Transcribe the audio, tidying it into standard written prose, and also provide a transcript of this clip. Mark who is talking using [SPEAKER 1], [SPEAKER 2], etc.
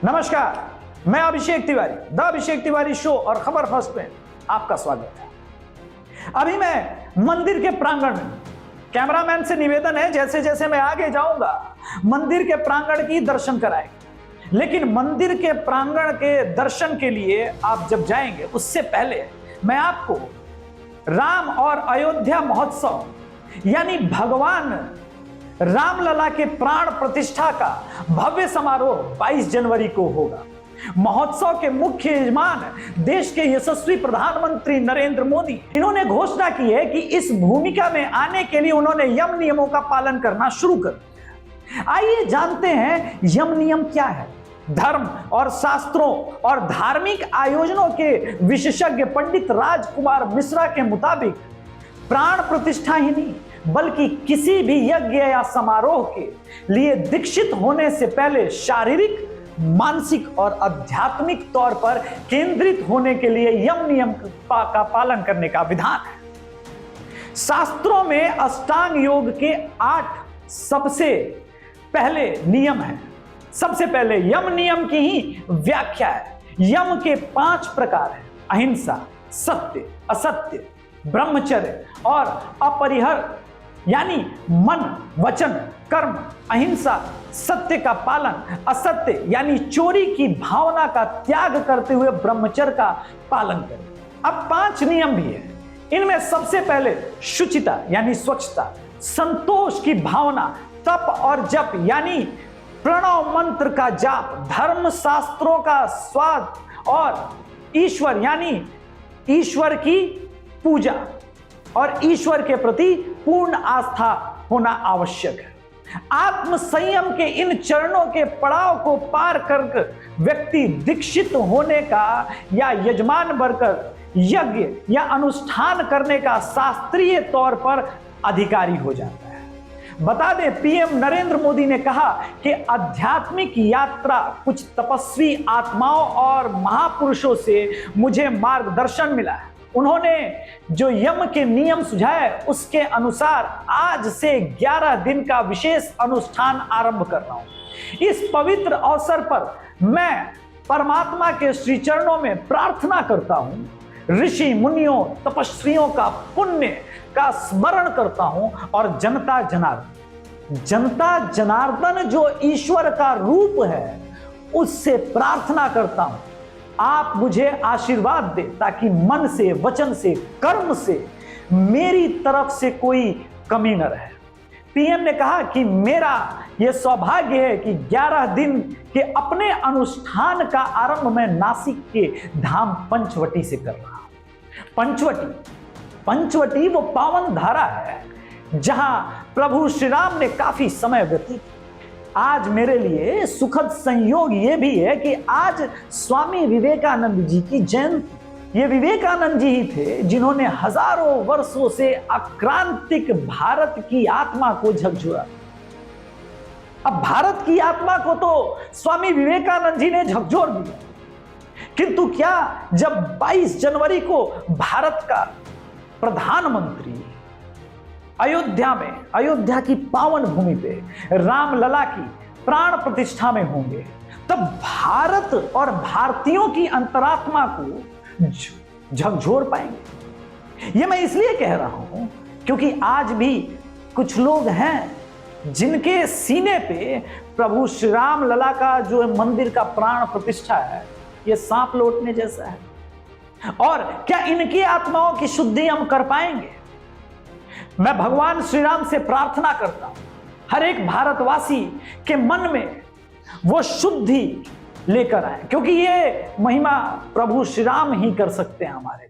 [SPEAKER 1] नमस्कार, मैं Abhishek Tiwari, the Abhishek Tiwari show और खबर फर्स्ट में आपका स्वागत है। अभी मैं मंदिर के प्रांगण में, कैमरामैन से निवेदन है जैसे जैसे मैं आगे जाऊंगा मंदिर के प्रांगण की दर्शन कराएंगे। लेकिन मंदिर के प्रांगण के दर्शन के लिए आप जब जाएंगे उससे पहले मैं आपको राम और अयोध्या महोत्सव यानी भगवान रामलला के प्राण प्रतिष्ठा का भव्य समारोह 22 जनवरी को होगा। महोत्सव के मुख्य यजमान देश के यशस्वी प्रधानमंत्री नरेंद्र मोदी, इन्होंने घोषणा की है कि इस भूमिका में आने के लिए उन्होंने यम नियमों का पालन करना शुरू कर दिया। आइए जानते हैं यम नियम क्या है। धर्म और शास्त्रों और धार्मिक आयोजनों के विशेषज्ञ पंडित राजकुमार मिश्रा के मुताबिक प्राण प्रतिष्ठा ही नहीं बल्कि किसी भी यज्ञ या समारोह के लिए दीक्षित होने से पहले शारीरिक, मानसिक और आध्यात्मिक तौर पर केंद्रित होने के लिए यम नियम का पालन करने का विधान है। शास्त्रों में अष्टांग योग के 8 सबसे पहले नियम है। सबसे पहले यम नियम की ही व्याख्या है। यम के 5 प्रकार है: अहिंसा, सत्य, असत्य, ब्रह्मचर्य और अपरिहर यानी मन, वचन, कर्म। अहिंसा, सत्य का पालन, असत्य यानी चोरी की भावना का त्याग करते हुए ब्रह्मचर्य का पालन करें। अब 5 नियम भी है। इनमें सबसे पहले शुचिता यानी स्वच्छता, संतोष की भावना, तप और जप यानी प्रणव मंत्र का जाप, धर्म शास्त्रों का स्वाद और ईश्वर यानी ईश्वर की पूजा और ईश्वर के प्रति पूर्ण आस्था होना आवश्यक है। आत्म संयम के इन चरणों के पड़ाव को पार कर व्यक्ति दीक्षित होने का या यजमान बनकर यज्ञ या अनुष्ठान करने का शास्त्रीय तौर पर अधिकारी हो जाता है। बता दें, पीएम नरेंद्र मोदी ने कहा कि आध्यात्मिक यात्रा कुछ तपस्वी आत्माओं और महापुरुषों से मुझे मार्गदर्शन मिला है। उन्होंने जो यम के नियम सुझाए उसके अनुसार आज से 11 दिन का विशेष अनुष्ठान आरंभ कर रहा हूं। इस पवित्र अवसर पर मैं परमात्मा के श्री चरणों में प्रार्थना करता हूं, ऋषि मुनियों तपस्वियों का पुण्य का स्मरण करता हूं और जनता जनार्दन जो ईश्वर का रूप है उससे प्रार्थना करता हूं आप मुझे आशीर्वाद दे ताकि मन से, वचन से, कर्म से मेरी तरफ से कोई कमी न रहे। पीएम ने कहा कि मेरा यह सौभाग्य है कि 11 दिन के अपने अनुष्ठान का आरंभ मैं नासिक के धाम पंचवटी से कर रहा हूं। पंचवटी वो पावन धारा है जहां प्रभु श्री राम ने काफी समय व्यतीत। आज मेरे लिए सुखद संयोग ये भी है कि आज स्वामी विवेकानंद जी की जयंती। ये विवेकानंद जी ही थे जिन्होंने हजारों वर्षों से आक्रांतिक भारत की आत्मा को झकझोरा। अब भारत की आत्मा को तो स्वामी विवेकानंद जी ने झकझोर दिया, किंतु क्या जब 22 जनवरी को भारत का प्रधानमंत्री अयोध्या की पावन भूमि पे रामलला की प्राण प्रतिष्ठा में होंगे, तब भारत और भारतीयों की अंतरात्मा को झकझोर पाएंगे। ये मैं इसलिए कह रहा हूं क्योंकि आज भी कुछ लोग हैं जिनके सीने पे प्रभु श्री रामलला का जो मंदिर का प्राण प्रतिष्ठा है ये सांप लौटने जैसा है। और क्या इनकी आत्माओं की शुद्धि हम कर पाएंगे? मैं भगवान श्री राम से प्रार्थना करता हूं हर एक भारतवासी के मन में वो शुद्धि लेकर आए, क्योंकि ये महिमा प्रभु श्री राम ही कर सकते हैं हमारे।